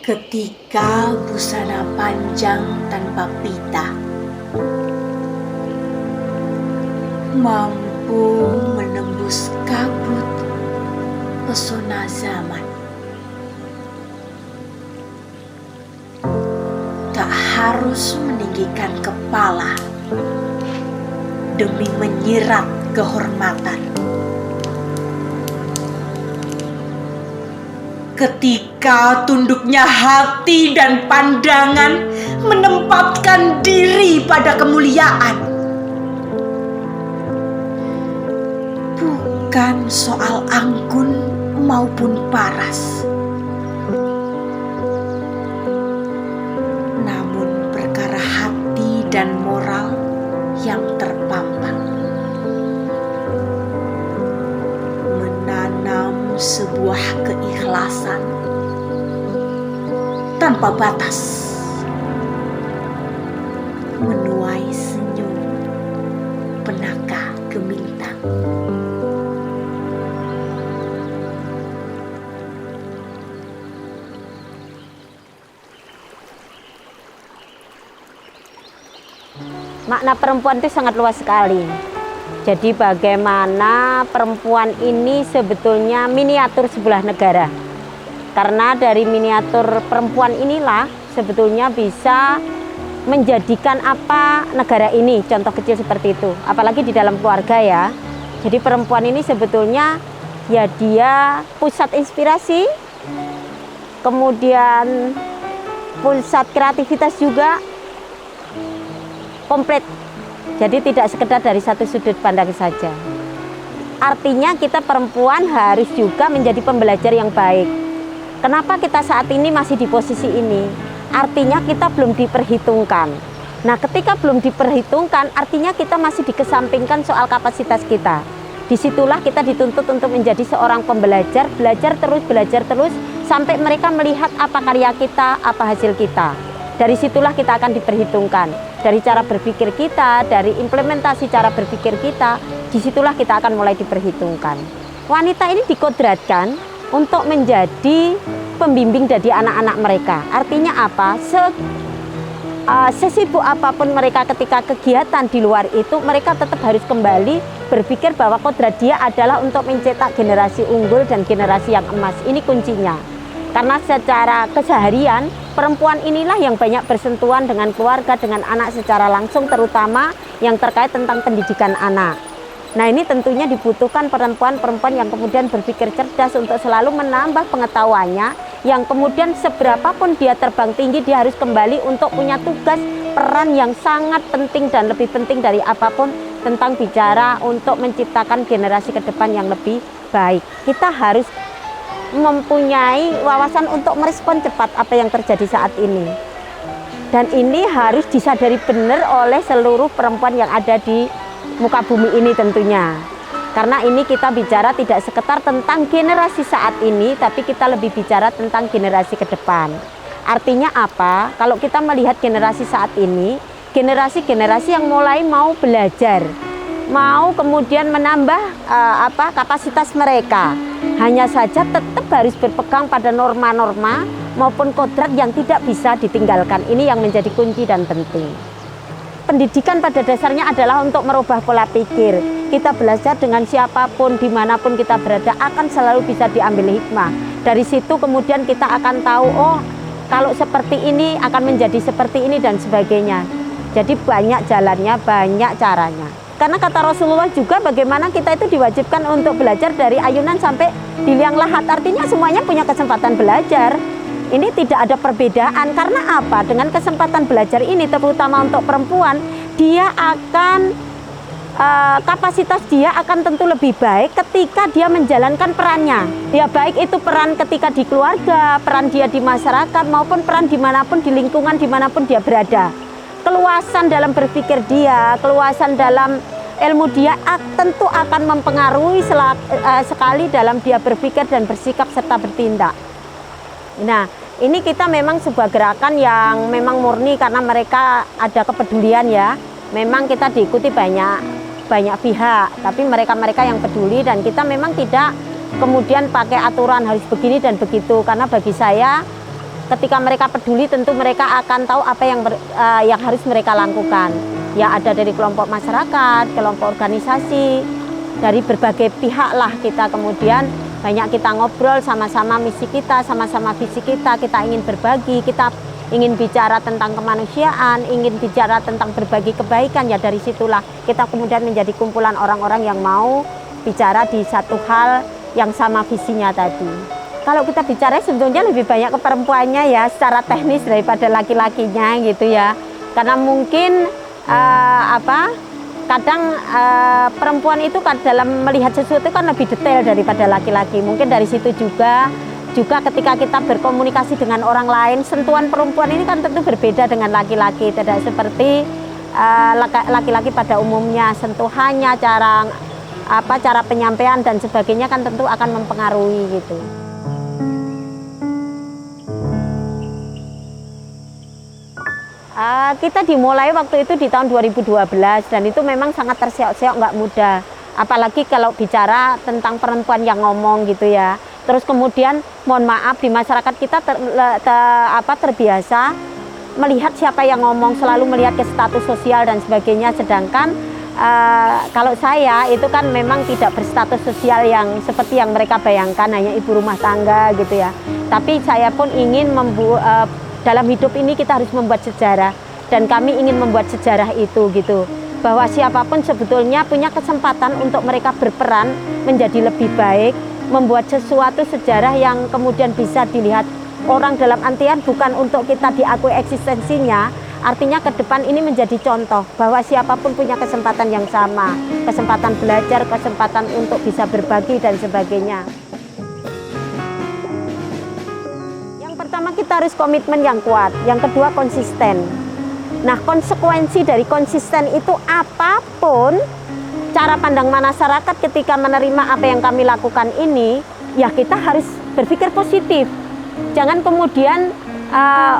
Ketika busana panjang tanpa pita mampu menembus kabut pesona zaman, tak harus meninggikan kepala demi menyirat kehormatan. Ketika tunduknya hati dan pandangan menempatkan diri pada kemuliaan, bukan soal anggun maupun paras, namun perkara hati dan moral yang terpampang. Menanam sebuah keikhlasan tanpa batas, menuai senyum penaka gemintang. Makna perempuan itu sangat luas sekali. Jadi bagaimana perempuan ini sebetulnya miniatur sebuah negara. Karena dari miniatur perempuan inilah sebetulnya bisa menjadikan apa negara ini, contoh kecil seperti itu. Apalagi di dalam keluarga ya. Jadi perempuan ini sebetulnya ya dia pusat inspirasi, kemudian pusat kreativitas juga, komplit. Jadi tidak sekedar dari satu sudut pandang saja. Artinya kita perempuan harus juga menjadi pembelajar yang baik. Kenapa kita saat ini masih di posisi ini? Artinya kita belum diperhitungkan. Nah, ketika belum diperhitungkan, artinya kita masih dikesampingkan soal kapasitas kita. Disitulah kita dituntut untuk menjadi seorang pembelajar, belajar terus, sampai mereka melihat apa karya kita, apa hasil kita. Dari situlah kita akan diperhitungkan. Dari cara berpikir kita, dari implementasi cara berpikir kita, disitulah kita akan mulai diperhitungkan. Wanita ini dikodratkan untuk menjadi pembimbing dari anak-anak mereka. Artinya apa? Sesibuk apapun mereka ketika kegiatan di luar itu, mereka tetap harus kembali berpikir bahwa kodrat dia adalah untuk mencetak generasi unggul dan generasi yang emas. Ini kuncinya. Karena secara keseharian, perempuan inilah yang banyak bersentuhan dengan keluarga, dengan anak secara langsung, terutama yang terkait tentang pendidikan anak. Nah, ini tentunya dibutuhkan perempuan-perempuan yang kemudian berpikir cerdas untuk selalu menambah pengetahuannya, yang kemudian seberapapun dia terbang tinggi, dia harus kembali untuk punya tugas, peran yang sangat penting dan lebih penting dari apapun tentang bicara untuk menciptakan generasi ke depan yang lebih baik. Kita harus mempunyai wawasan untuk merespon cepat apa yang terjadi saat ini. Dan ini harus disadari benar oleh seluruh perempuan yang ada di muka bumi ini tentunya. Karena ini kita bicara tidak sekedar tentang generasi saat ini, tapi kita lebih bicara tentang generasi ke depan. Artinya apa? Kalau kita melihat generasi saat ini, generasi-generasi yang mulai mau belajar, mau kemudian menambah kapasitas mereka. Hanya saja tetap harus berpegang pada norma-norma maupun kodrat yang tidak bisa ditinggalkan. Ini yang menjadi kunci dan penting. Pendidikan pada dasarnya adalah untuk merubah pola pikir. Kita belajar dengan siapapun, dimanapun kita berada, akan selalu bisa diambil hikmah. Dari situ kemudian kita akan tahu, oh kalau seperti ini akan menjadi seperti ini dan sebagainya. Jadi banyak jalannya, banyak caranya. Karena kata Rasulullah juga bagaimana kita itu diwajibkan untuk belajar dari ayunan sampai di liang lahat. Artinya semuanya punya kesempatan belajar. Ini tidak ada perbedaan. Karena apa? Dengan kesempatan belajar ini, terutama untuk perempuan, dia akan kapasitas dia akan tentu lebih baik ketika dia menjalankan perannya. Ya baik itu peran ketika di keluarga, peran dia di masyarakat, maupun peran dimanapun di lingkungan dimanapun dia berada. Keluasan dalam berpikir dia, keluasan dalam ilmu dia tentu akan mempengaruhi sekali dalam dia berpikir dan bersikap serta bertindak. Nah, ini kita memang sebuah gerakan yang memang murni karena mereka ada kepedulian ya. Memang kita diikuti banyak pihak, tapi mereka yang peduli, dan kita memang tidak kemudian pakai aturan harus begini dan begitu. Karena bagi saya ketika mereka peduli tentu mereka akan tahu apa yang harus mereka lakukan. Ya ada dari kelompok masyarakat, kelompok organisasi, dari berbagai pihak lah kita kemudian banyak kita ngobrol sama-sama misi kita, sama-sama visi kita ingin berbagi, kita ingin bicara tentang kemanusiaan, ingin bicara tentang berbagi kebaikan. Ya dari situlah kita kemudian menjadi kumpulan orang-orang yang mau bicara di satu hal yang sama visinya tadi. Kalau kita bicara sebetulnya lebih banyak ke perempuannya ya secara teknis daripada laki-lakinya gitu ya. Karena mungkin kadang perempuan itu kan dalam melihat sesuatu kan lebih detail daripada laki-laki. Mungkin dari situ juga ketika kita berkomunikasi dengan orang lain, sentuhan perempuan ini kan tentu berbeda dengan laki-laki. Tidak seperti laki-laki pada umumnya, sentuhannya, cara penyampaian dan sebagainya kan tentu akan mempengaruhi gitu. Kita dimulai waktu itu di tahun 2012 dan itu memang sangat terseok-seok, nggak mudah. Apalagi kalau bicara tentang perempuan yang ngomong gitu ya. Terus kemudian mohon maaf di masyarakat kita terbiasa melihat siapa yang ngomong, selalu melihat ke status sosial dan sebagainya. Sedangkan kalau saya itu kan memang tidak berstatus sosial yang seperti yang mereka bayangkan, hanya ibu rumah tangga gitu ya. Tapi saya pun ingin dalam hidup ini kita harus membuat sejarah dan kami ingin membuat sejarah itu gitu. Bahwa siapapun sebetulnya punya kesempatan untuk mereka berperan menjadi lebih baik, membuat sesuatu sejarah yang kemudian bisa dilihat orang dalam artian bukan untuk kita diakui eksistensinya, artinya ke depan ini menjadi contoh bahwa siapapun punya kesempatan yang sama, kesempatan belajar, kesempatan untuk bisa berbagi dan sebagainya. Pertama kita harus komitmen yang kuat, yang kedua konsisten. Nah konsekuensi dari konsisten itu apapun cara pandang masyarakat ketika menerima apa yang kami lakukan ini, ya kita harus berpikir positif. Jangan kemudian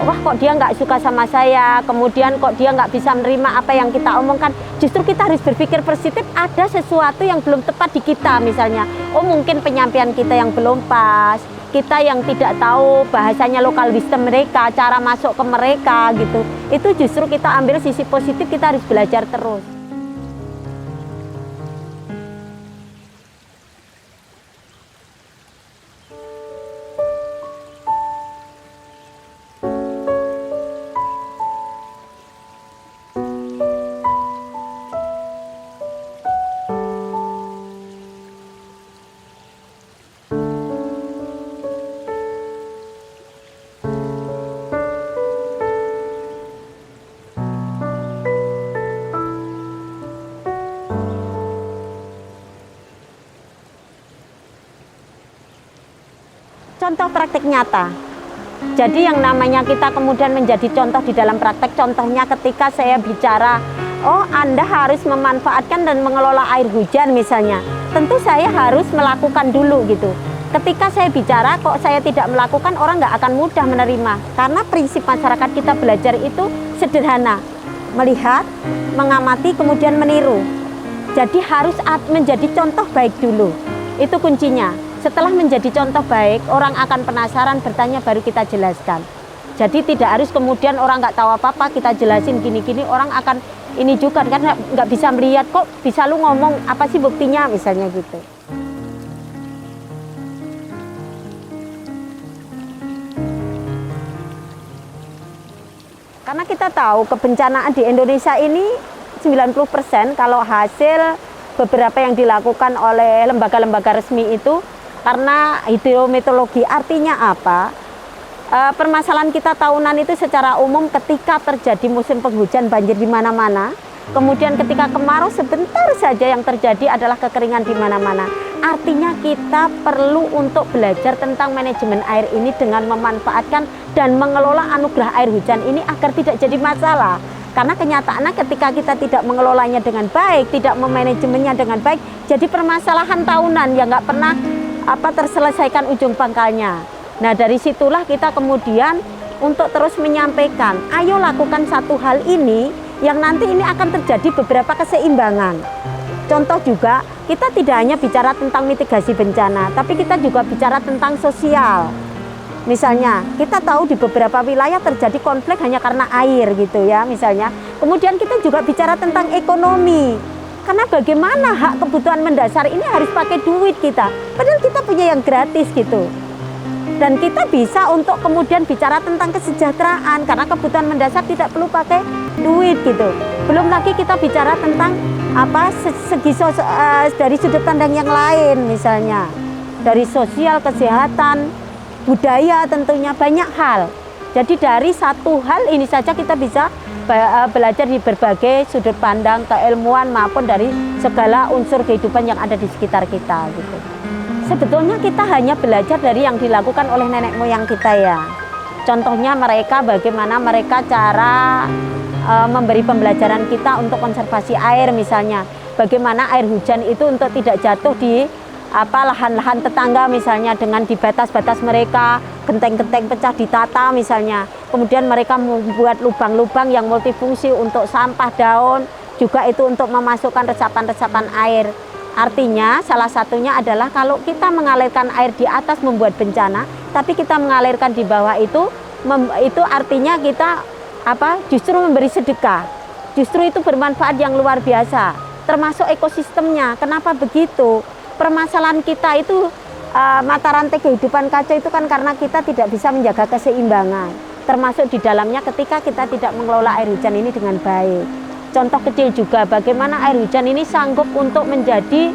wah kok dia nggak suka sama saya, kemudian kok dia nggak bisa menerima apa yang kita omongkan. Justru kita harus berpikir positif, ada sesuatu yang belum tepat di kita misalnya. Oh mungkin penyampaian kita yang belum pas, kita yang tidak tahu bahasanya lokal wisdom mereka, cara masuk ke mereka gitu. Itu justru kita ambil sisi positif, kita harus belajar terus. Contoh praktik nyata. Jadi yang namanya kita kemudian menjadi contoh di dalam praktek, contohnya ketika saya bicara, oh Anda harus memanfaatkan dan mengelola air hujan misalnya. Tentu saya harus melakukan dulu gitu. Ketika saya bicara kok saya tidak melakukan, orang nggak akan mudah menerima. Karena prinsip masyarakat kita belajar itu sederhana. Melihat, mengamati, kemudian meniru. Jadi harus menjadi contoh baik dulu. Itu kuncinya. Setelah menjadi contoh baik, orang akan penasaran, bertanya, baru kita jelaskan. Jadi tidak harus kemudian orang nggak tahu apa-apa, kita jelasin gini-gini, orang akan ini juga kan nggak bisa melihat, kok bisa lu ngomong, apa sih buktinya misalnya gitu. Karena kita tahu kebencanaan di Indonesia ini 90% kalau hasil beberapa yang dilakukan oleh lembaga-lembaga resmi itu karena hidrometeorologi. Artinya apa? Permasalahan kita tahunan itu secara umum ketika terjadi musim penghujan banjir di mana-mana, kemudian ketika kemarau sebentar saja yang terjadi adalah kekeringan di mana-mana. Artinya kita perlu untuk belajar tentang manajemen air ini dengan memanfaatkan dan mengelola anugerah air hujan ini agar tidak jadi masalah. Karena kenyataannya ketika kita tidak mengelolanya dengan baik, tidak memanajemennya dengan baik, jadi permasalahan tahunan yang nggak pernah terselesaikan ujung pangkalnya. Nah dari situlah kita kemudian untuk terus menyampaikan, ayo lakukan satu hal ini yang nanti ini akan terjadi beberapa keseimbangan. Contoh juga, kita tidak hanya bicara tentang mitigasi bencana, tapi kita juga bicara tentang sosial. Misalnya, kita tahu di beberapa wilayah terjadi konflik hanya karena air gitu ya misalnya. Kemudian kita juga bicara tentang ekonomi. Karena bagaimana hak kebutuhan mendasar ini harus pakai duit kita. Padahal kita punya yang gratis gitu. Dan kita bisa untuk kemudian bicara tentang kesejahteraan. Karena kebutuhan mendasar tidak perlu pakai duit gitu. Belum lagi kita bicara tentang dari sudut pandang yang lain misalnya. Dari sosial, kesehatan, budaya tentunya banyak hal. Jadi dari satu hal ini saja kita bisa belajar di berbagai sudut pandang keilmuan maupun dari segala unsur kehidupan yang ada di sekitar kita gitu. Sebetulnya kita hanya belajar dari yang dilakukan oleh nenek moyang kita ya. Contohnya mereka bagaimana mereka cara memberi pembelajaran kita untuk konservasi air misalnya. Bagaimana air hujan itu untuk tidak jatuh di lahan-lahan tetangga misalnya dengan di batas-batas mereka, genteng-genteng pecah ditata misalnya. Kemudian mereka membuat lubang-lubang yang multifungsi untuk sampah daun, juga itu untuk memasukkan resapan-resapan air. Artinya salah satunya adalah kalau kita mengalirkan air di atas membuat bencana, tapi kita mengalirkan di bawah itu artinya kita justru memberi sedekah. Justru itu bermanfaat yang luar biasa, termasuk ekosistemnya. Kenapa begitu? Permasalahan kita itu mata rantai kehidupan kacau itu kan karena kita tidak bisa menjaga keseimbangan. Termasuk di dalamnya ketika kita tidak mengelola air hujan ini dengan baik. Contoh kecil juga bagaimana air hujan ini sanggup untuk menjadi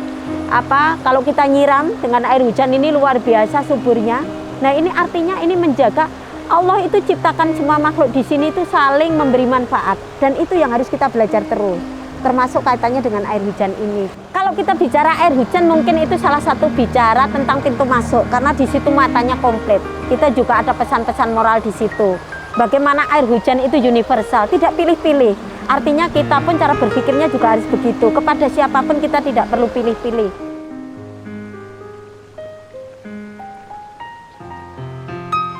kalau kita nyiram dengan air hujan ini luar biasa suburnya. Nah ini artinya ini menjaga Allah itu ciptakan semua makhluk di sini itu saling memberi manfaat. Dan itu yang harus kita belajar terus. Termasuk kaitannya dengan air hujan ini. Kalau kita bicara air hujan mungkin itu salah satu bicara tentang pintu masuk karena di situ matanya komplit. Kita juga ada pesan-pesan moral di situ. Bagaimana air hujan itu universal, tidak pilih-pilih. Artinya kita pun cara berpikirnya juga harus begitu. Kepada siapapun kita tidak perlu pilih-pilih.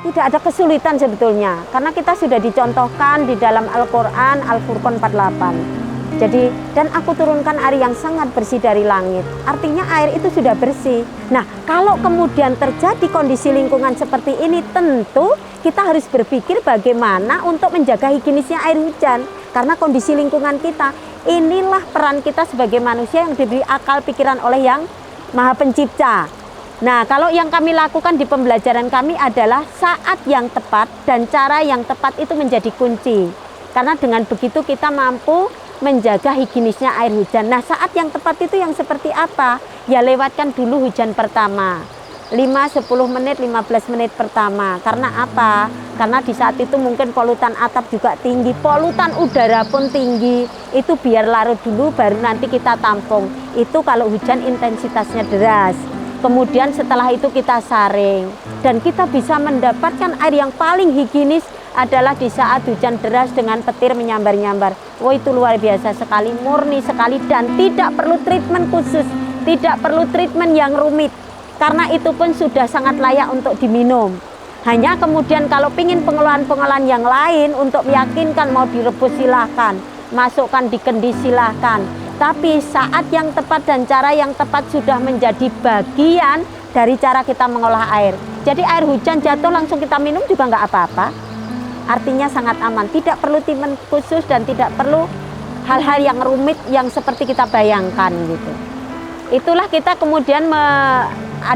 Tidak ada kesulitan sebetulnya karena kita sudah dicontohkan di dalam Al-Qur'an Al-Furqan 48. Jadi, dan aku turunkan air yang sangat bersih dari langit. Artinya air itu sudah bersih. Nah, kalau kemudian terjadi kondisi lingkungan seperti ini, tentu kita harus berpikir bagaimana untuk menjaga higienisnya air hujan. Karena kondisi lingkungan kita, inilah peran kita sebagai manusia yang diberi akal pikiran oleh Yang Maha Pencipta. Nah, kalau yang kami lakukan di pembelajaran kami adalah saat yang tepat dan cara yang tepat itu menjadi kunci. Karena dengan begitu kita mampu menjaga higienisnya air hujan. Nah, saat yang tepat itu yang seperti apa? Ya lewatkan dulu hujan pertama. 5, 10 menit, 15 menit pertama. Karena apa? Karena di saat itu mungkin polutan atap juga tinggi, polutan udara pun tinggi. Itu biar larut dulu baru nanti kita tampung. Itu kalau hujan intensitasnya deras. Kemudian setelah itu kita saring. Dan kita bisa mendapatkan air yang paling higienis adalah di saat hujan deras dengan petir menyambar-nyambar. Wah, itu luar biasa sekali, murni sekali dan tidak perlu treatment khusus, tidak perlu treatment yang rumit. Karena itu pun sudah sangat layak untuk diminum. Hanya kemudian kalau ingin pengolahan-pengolahan yang lain untuk meyakinkan mau direbus silahkan, masukkan di kendi silahkan. Tapi saat yang tepat dan cara yang tepat sudah menjadi bagian dari cara kita mengolah air. Jadi air hujan jatuh langsung kita minum juga nggak apa-apa. Artinya sangat aman, tidak perlu treatment khusus dan tidak perlu hal-hal yang rumit yang seperti kita bayangkan gitu. Itulah kita kemudian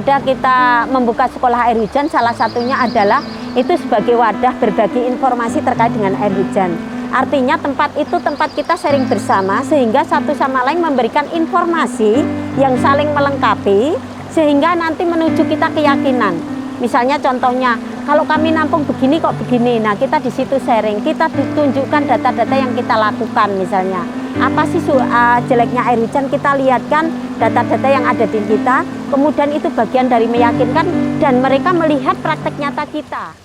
kita membuka sekolah air hujan, salah satunya adalah itu sebagai wadah berbagi informasi terkait dengan air hujan. Artinya tempat itu tempat kita sharing bersama sehingga satu sama lain memberikan informasi yang saling melengkapi sehingga nanti menuju kita keyakinan. Misalnya contohnya, kalau kami nampung begini kok begini. Nah, kita di situ sharing, kita ditunjukkan data-data yang kita lakukan misalnya. Apa sih jeleknya air hujan, kita lihatkan data-data yang ada di kita. Kemudian itu bagian dari meyakinkan dan mereka melihat praktek nyata kita.